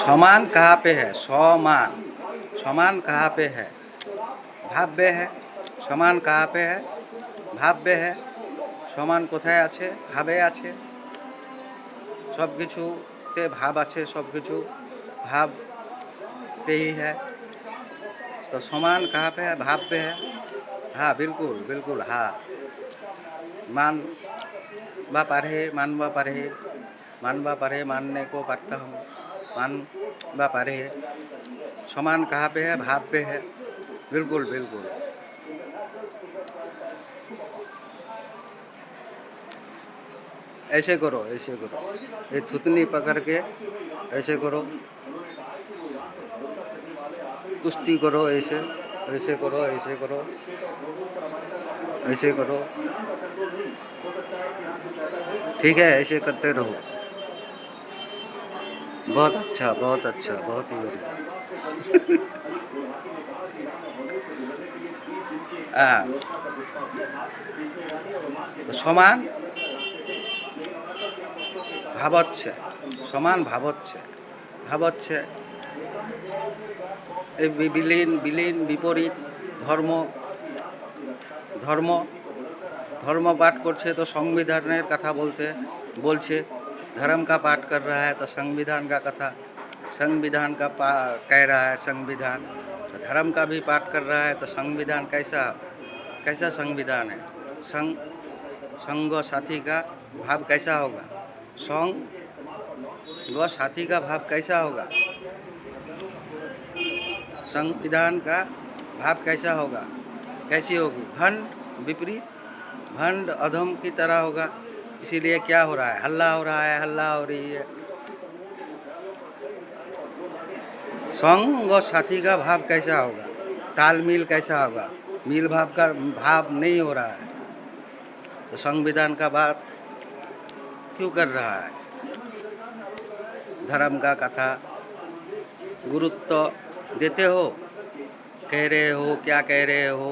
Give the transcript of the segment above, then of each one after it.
समान कहाँ पे है? समान। समान कहाँ पे है? भाव्य है। समान कहाँ पे है? भाव्य है। समान কোথায় আছে? ভাবে আছে। सब কিছুতে ভাব আছে, सब কিছু भाव पे ही है। तो समान कहाँ पे है? भाव पे है। हाँ बिल्कुल बिल्कुल हाँ। मान व पढ़े, मान व पढ़े, मान व पढ़े, मानने को पढ़ता हूँ, मान व पढ़े। समान कहाँ पे है? भाव पे है। बिल्कुल बिल्कुल। ऐसे करो, ऐसे करो, ये थुतनी पकड़ के ऐसे करो, कुश्ती करो, ऐसे ऐसे करो, ऐसे करो, ऐसे करो। ठीक है, ऐसे करते रहो। बहुत अच्छा, बहुत अच्छा, बहुत ही बढ़िया। हाँ, तो समान ভাব হচ্ছে, সমান ভাব হচ্ছে, ভাব হচ্ছে এই বিলীন বিলীন বিপরীত ধর্ম, ধর্ম धर्म पाठ करছে तो संविधान कथा बोलते बोलছে, धर्म का पाठ कर रहा है तो संविधान का कथा, संविधान का कह रहा है संविधान। तो धर्म का भी पाठ कर रहा है तो संविधान कैसा कैसा संविधान है? संग साथी का भाव कैसा होगा? संग साथी का भाव कैसा होगा? संविधान का भाव कैसा होगा? कैसी होगी? भंड विपरीत, भंड अधम की तरह होगा। इसीलिए क्या हो रहा है? हल्ला हो रहा है, हल्ला हो रही है। संग और साथी का भाव कैसा होगा? तालमेल कैसा होगा? मील भाव का भाव नहीं हो रहा है तो संविधान का बात क्यों कर रहा है? धर्म का कथा गुरुत्व देते हो, कह रहे हो, क्या कह रहे हो,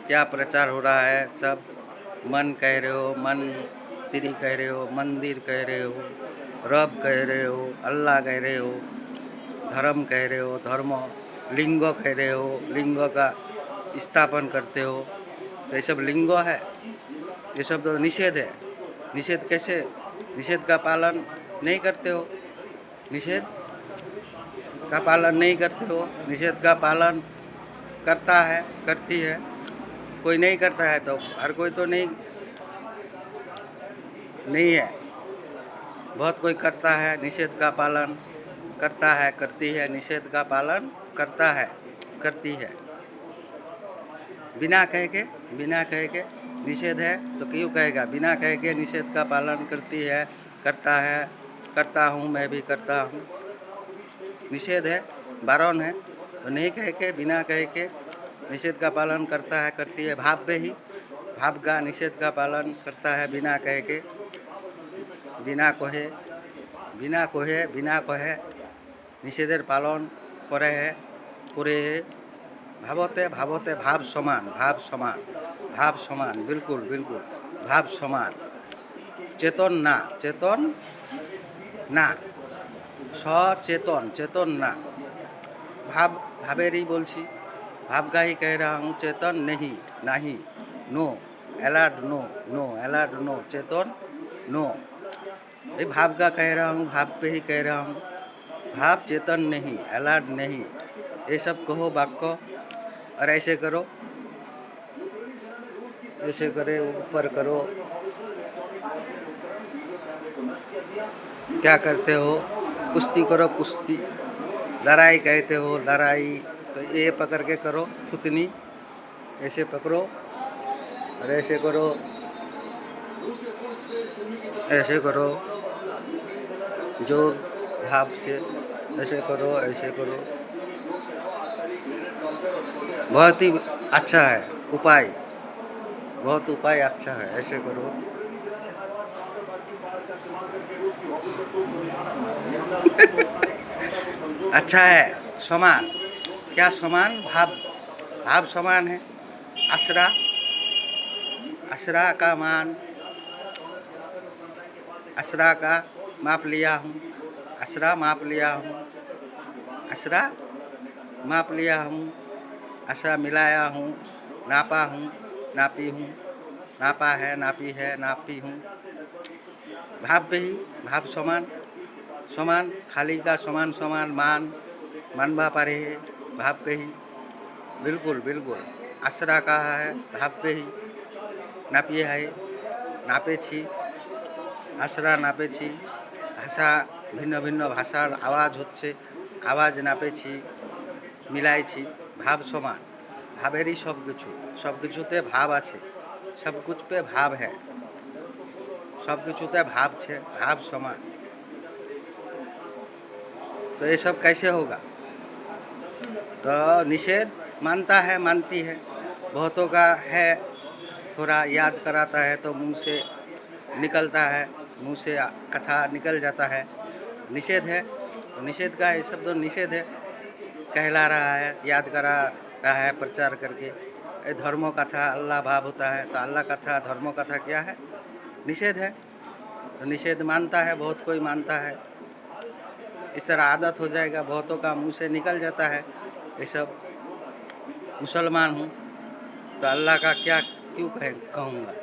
क्या प्रचार हो रहा है? सब मन कह रहे हो, मन तिरी कह रहे हो, मंदिर कह रहे हो, रब कह रहे हो, अल्लाह कह रहे हो, धर्म कह रहे हो, धर्म लिंग कह रहे हो, लिंग का स्थापन करते हो। तो ये सब लिंग है, ये सब तो निषेध है। निषेध कैसे? निषेध का पालन नहीं करते हो, निषेध का पालन नहीं करते हो। निषेध का पालन करता है, करती है, कोई नहीं करता है तो हर कोई तो नहीं नहीं है, बहुत कोई करता है, निषेध का पालन करता है, करती है, निषेध का पालन करता है, करती है। बिना कह के, बिना कह के निषेध है तो क्यों कहेगा? बिना कह के निषेध का पालन करती है, करता है, करता हूँ, मैं भी करता हूँ। निषेध है, बारण है, तो नहीं कह के, बिना कह के निषेध का पालन करता है, करती है। भाव पे ही, भाव का निषेध का पालन करता है बिना कह के, बिना कहे, बिना कहे, बिना कहे निषेधेर पालन करे है, करे भावते भावते भाव समान, भाव समान, भाव समान, बिल्कुल बिल्कुल भाव समान। चेतन ना, चेतन ना, सचेतन, चेतन ना, भाव भावेरी बोलছি, भाव का ही कह रहा हूँ। चेतन नहीं, नहीं, no, alert no, no alert no, Chetan no, ये भाव का कह रहा हूँ, भाव पे ही कह रहा हूँ। भाव चेतन नहीं, अलर्ट नहीं, ये सब कहो वाक्य। और ऐसे करो, ऐसे करे, ऊपर करो, क्या करते हो? कुश्ती करो, कुश्ती। लड़ाई कहते हो, लड़ाई। तो ये पकड़ के करो, थुतनी ऐसे पकड़ो और ऐसे करो, ऐसे करो, जोर भाव से ऐसे करो, ऐसे करो। बहुत ही अच्छा है उपाय, बहुत उपाय अच्छा है, ऐसे करो। अच्छा है। समान, क्या समान? भाव, भाव समान है। आसरा, आसरा का मान, आसरा का माप लिया हूँ, आसरा माप लिया हूँ, आसरा माप लिया हूँ, आसरा मिलाया हूँ, नापा हूँ, नापी हूँ, नापा है, नापी है, नापी हूँ। भाव पे ही भाव समान समान खाली का समान समान मान मानवा पारे है भाव पे ही बिल्कुल बिल्कुल आसरा कहा है भाव पे ही नापिए है नापे छी आसरा नापे छी भाषा भिन्न भिन्न भाषार आवाज होच्छे आवाज नापे छी मिलाई छी भाव समान भावेरই सब किछुते भाव आछे सब कुछ पे भाव है सब किछुते भाव छे भाव समान तो ये सब कैसे होगा तो निषेध मानता है मानती है बहुतों का है थोड़ा याद कराता है तो मुंह से निकलता है मुंह से कथा निकल जाता है निषेध है तो निषेध का ये सब तो निषेध है कहला रहा है याद करा रहा है प्रचार करके ये धर्मों कथा अल्लाह भाव होता है तो अल्लाह कथा धर्मों कथा क्या है निषेध है तो निषेध मानता है बहुत कोई मानता है इस तरह आदत हो जाएगा बहुतों का मुंह से निकल जाता है ये सब मुसलमान हूँ तो अल्लाह का क्या क्यों कहूँगा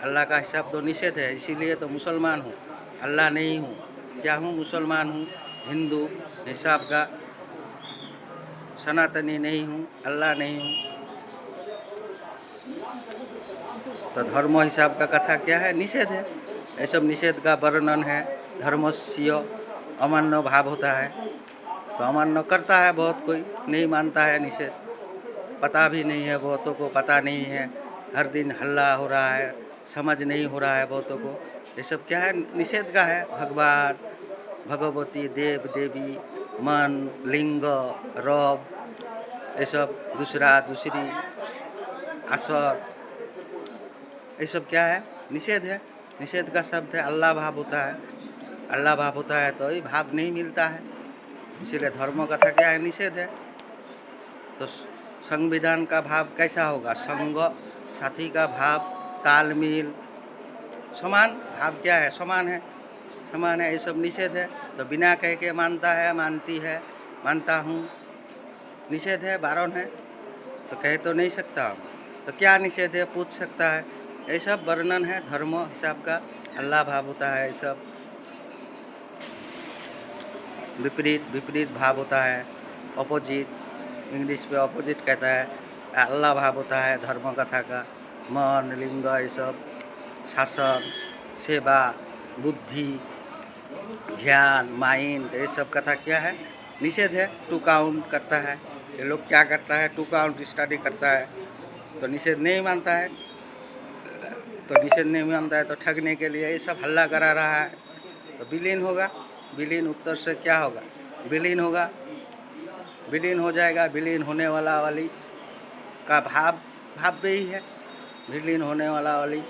अल्लाह का हिसाब तो निषेध है इसीलिए तो मुसलमान हूँ अल्लाह नहीं हूँ क्या हूँ मुसलमान हूँ हिंदू हिसाब का सनातनी नहीं हूँ अल्लाह नहीं हूँ तो धर्म हिसाब का कथा क्या है निषेध है ये सब निषेध का वर्णन है धर्मस्य अमान्य भाव होता है तो अमान्य करता है बहुत कोई नहीं मानता है निषेध पता भी नहीं है बहुतों को पता नहीं है हर दिन हल्ला हो रहा है समझ नहीं हो रहा है बहुतों को ये सब क्या है निषेध का है भगवान भगवती देव देवी मन लिंग रब ये सब दूसरा दूसरी असर ये सब क्या है निषेध है निषेध का शब्द है अल्लाह भाव होता है अल्लाह भाव होता है तो ये भाव नहीं मिलता है इसीलिए धर्म कथा क्या है निषेध है तो संविधान का भाव कैसा होगा संग साथी का भाव तालमेल समान भाव क्या है समान है ये सब निषेध है तो बिना कह के मानता है मानती है मानता हूँ निषेध है बारण है तो कह तो नहीं सकता हूँ तो क्या निषेध है पूछ सकता है ये सब वर्णन है धर्म हिसाब का अल्लाह भाव होता है ये सब विपरीत भाव होता है अपोजिट इंग्लिश में अपोजिट कहता है अल्लाह भाव होता है धर्म कथा का मन लिंग ये सब शासन सेवा बुद्धि ध्यान माइंड ये सब कथा क्या है निषेध है टू काउंट करता है ये लोग क्या करता है टू काउंट स्टडी करता है तो निषेध नहीं मानता है तो ठगने के लिए ये सब हल्ला करा रहा है तो विलीन होगा विलीन उत्तर से क्या होगा विलीन होगा विलीन हो जाएगा विलीन होने वाली का भाव भी ही है विलीन होने वाली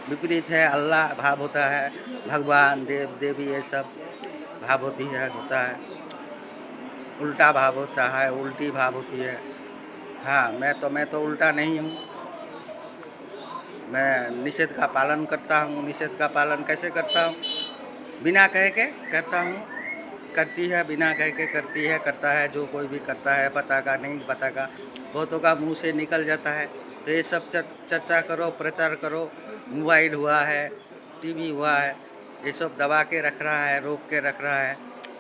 विपरीत है अल्लाह भाव होता है भगवान देव देवी ये सब भाव होता है उल्टा भाव होता है उल्टी भाव होती है हाँ मैं तो उल्टा नहीं हूँ मैं निषेध का पालन करता हूँ निषेध का पालन कैसे करता हूँ बिना कह के करता हूँ करती है बिना कह के करती है करता है जो कोई भी करता है पता का नहीं पता का बहुतों का मुंह से निकल जाता है तो ये सब चर्चा करो प्रचार करो मोबाइल हुआ है टीवी हुआ है ये सब दबा के रख रहा है रोक के रख रहा है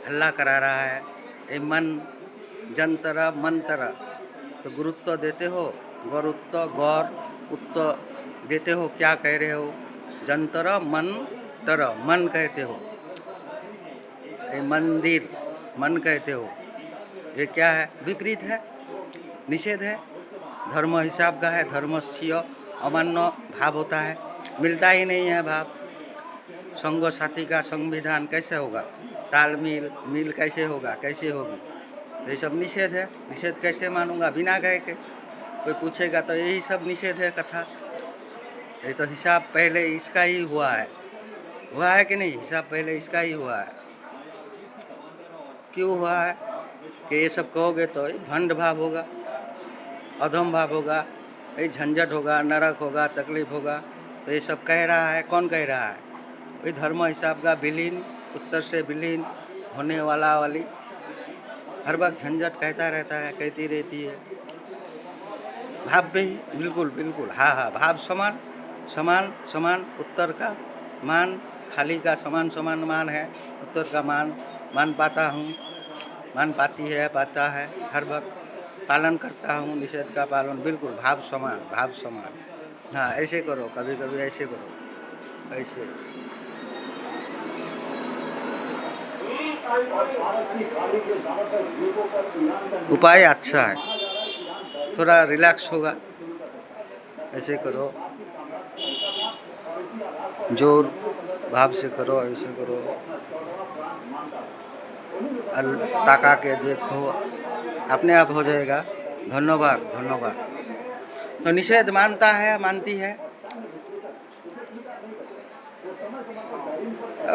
हल्ला करा रहा है ये मन जंतर मंत्र तो गुरुत्व देते हो गौरुत्व गौर उत्तर देते हो क्या कह रहे हो जंतर मन कहते हो ये मंदिर मन कहते हो ये क्या है विपरीत है निषेध है धर्म हिसाब का है धर्मस्य अमान्य भाव होता है मिलता ही नहीं है भाव संग साथी का संविधान कैसे होगा तालमेल मिल कैसे होगा कैसे होगी तो ये सब निषेध है निषेध कैसे मानूंगा बिना कह के कोई पूछेगा तो यही सब निषेध है कथा ये तो हिसाब पहले इसका ही हुआ है कि नहीं हिसाब पहले इसका ही हुआ है क्यों हुआ है कि ये सब कहोगे तो भंड भाव होगा अधम भाव होगा ये झंझट होगा नरक होगा तकलीफ होगा तो ये सब कह रहा है कौन कह रहा है वही धर्म हिसाब का विलीन उत्तर से विलीन होने वाली हर वक्त झंझट कहता रहता है, कहती रहती है। भाव पे ही बिल्कुल बिल्कुल, हाँ हाँ, भाव समान समान समान, उत्तर का मान, खाली का समान समान मान है, उत्तर का मान पाता हूँ, मान पाती है, पाता है, हर वक्त पालन करता हूँ, निषेध का पालन, बिल्कुल भाव समान, भाव समान। हाँ, ऐसे करो, कभी कभी ऐसे करो, ऐसे। उपाय अच्छा है, थोड़ा रिलैक्स होगा, ऐसे करो, जोर भाव से करो, ऐसे करो, ताका के देखो, अपने आप हो जाएगा। धन्यवाद धन्यवाद। तो निषेध मानता है, मानती है,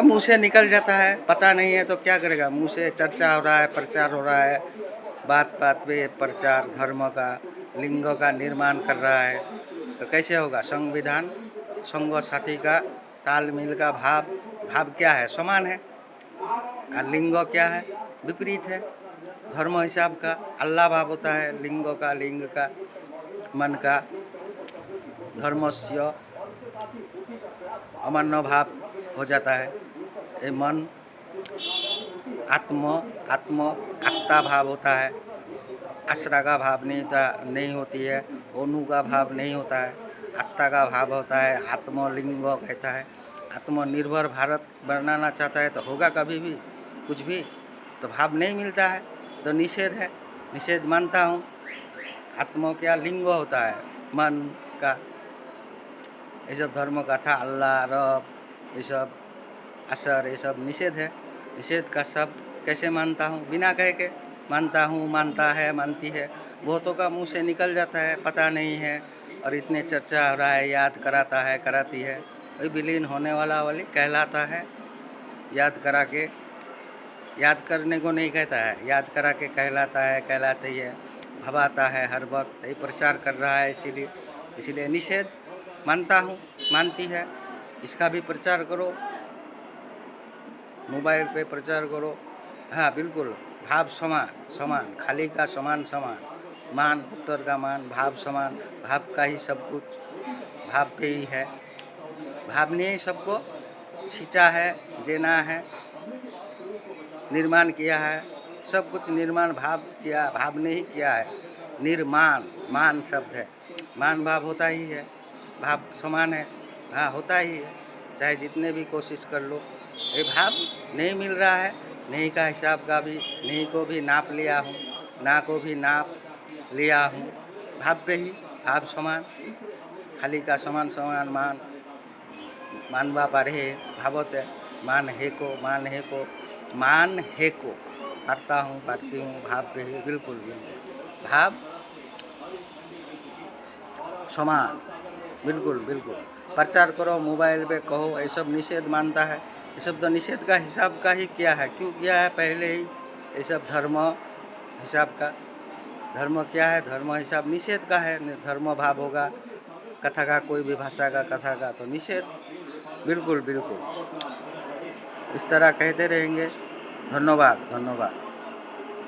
मुंह से निकल जाता है, पता नहीं है तो क्या करेगा। मुंह से चर्चा हो रहा है, प्रचार हो रहा है, बात बात पे प्रचार, धर्म का, लिंग का निर्माण कर रहा है, तो कैसे होगा। संविधान, संग साथी का तालमेल का भाव, भाव क्या है, समान है, और लिंग क्या है, विपरीत है। धर्म हिसाब का अल्लाह भाव होता है, लिंग का, लिंग का, मन का, धर्मस्य अमन्य भाव हो जाता है। ये मन आत्म आत्म आत्ता भाव होता है, आश्रा का भाव नहीं होती है, ओनु का भाव नहीं होता है, आत्ता का भाव होता है, आत्मलिंग कहता है। आत्मनिर्भर भारत बनाना चाहता है तो होगा कभी भी कुछ भी, तो भाव नहीं मिलता है तो निषेध है, निषेध मानता हूँ। आत्मा क्या, लिंग होता है, मन का, ये सब धर्म का था, अल्लाह, रब, ये सब असर, ये सब निषेध है। निषेध का सब कैसे मानता हूँ, बिना कह के मानता हूँ, मानता है, मानती है, बहुतों का मुंह से निकल जाता है, पता नहीं है, और इतने चर्चा हो रहा है, याद कराता है, कराती है, वही विलीन होने वाला वाली कहलाता है। याद करा के, याद करने को नहीं कहता है, याद करा के कहलाता है, कहलाती है, भवाता है, हर वक्त यही प्रचार कर रहा है। इसीलिए निषेध मानता हूँ, मानती है, इसका भी प्रचार करो, मोबाइल पे प्रचार करो। हाँ बिल्कुल, भाव समान समान, खाली का समान समान, मान उत्तर का मान, भाव समान, भाव का ही सब कुछ, भाव पे ही है, भाव ने ही सबको सींचा है, जेना है, निर्माण किया है, सब कुछ निर्माण भाव किया, भाव ने ही किया है। निर्माण, मान शब्द है, मान भाव होता ही है, भाव समान है, हाँ होता ही है, चाहे जितने भी कोशिश कर लो, ये भाव नहीं मिल रहा है। नहीं का हिसाब का भी, नहीं को भी नाप लिया हूँ, ना को भी नाप लिया हूँ, भाव पे ही, भाव समान, खाली का समान समान, मानवा पढ़े भावत है, मान है को, मान है को, मान है को, पढ़ता हूँ, पढ़ती हूँ, भाव पे ही, बिल्कुल बिल्कुल, भाव समान, बिल्कुल बिल्कुल। प्रचार करो, मोबाइल पे कहो, ये सब निषेध मानता है, ये सब तो निषेध का हिसाब का ही किया है, क्यों किया है पहले ही, ये सब धर्म हिसाब का। धर्म क्या है, धर्म हिसाब निषेध का है, धर्म भाव होगा, कथा का, कोई भी भाषा का कथा का तो निषेध, बिल्कुल बिल्कुल, इस तरह कहते रहेंगे। धन्यवाद धन्यवाद।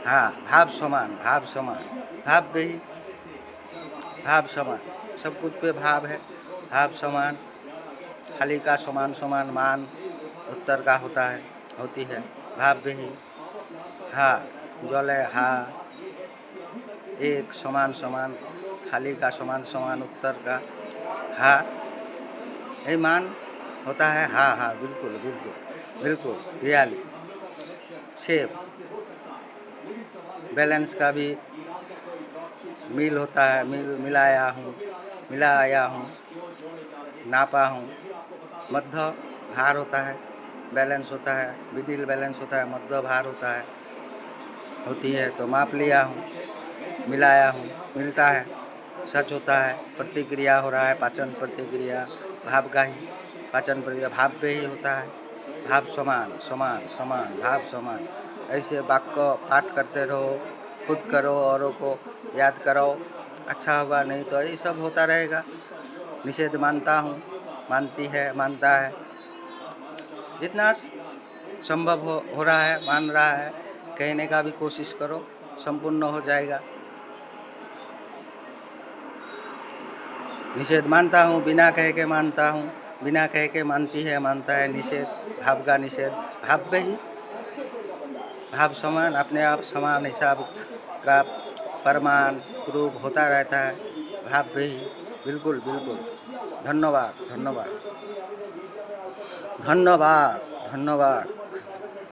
हाँ, भाव समान, भाव समान, भाव पे ही, भाव समान, सब कुछ पे भाव है, भाव समान, खाली का समान समान, मान उत्तर का होता है, होती है, भाव पे ही, हाँ जले, हाँ एक समान समान, खाली का समान समान, उत्तर का हाँ, ये मान होता है, हाँ हाँ बिल्कुल बिल्कुल बिल्कुल, रियली सेफ, बैलेंस का भी मील होता है, मिलाया हूँ, मिलाया हूँ, नापा हूँ, मध्य भार होता है, बैलेंस होता है, मिडिल बैलेंस होता है, मध्य भार होता है, होती है, तो माप लिया हूँ, मिलाया हूँ, मिलता है, सच होता है, प्रतिक्रिया हो रहा है, पाचन प्रतिक्रिया, भाव का ही पाचन प्रतिक्रिया, भाव पे ही होता है, भाव समान समान समान, भाव समान। ऐसे वाक्य पाठ करते रहो, खुद करो, औरों को याद कराओ, अच्छा होगा, नहीं तो यही सब होता रहेगा। निषेध मानता हूँ, मानती है, मानता है, जितना संभव हो रहा है, मान रहा है, कहने का भी कोशिश करो, संपूर्ण हो जाएगा। निषेध मानता हूँ, बिना कह के मानता हूँ, बिना कह के मानती है, मानता है निषेध, भाव का निषेध। भाव में ही भाव समान, अपने आप समान हिसाब का प्रमाण प्रूफ होता रहता है, भाव में ही। बिल्कुल बिल्कुल। धन्यवाद धन्यवाद धन्यवाद धन्यवाद।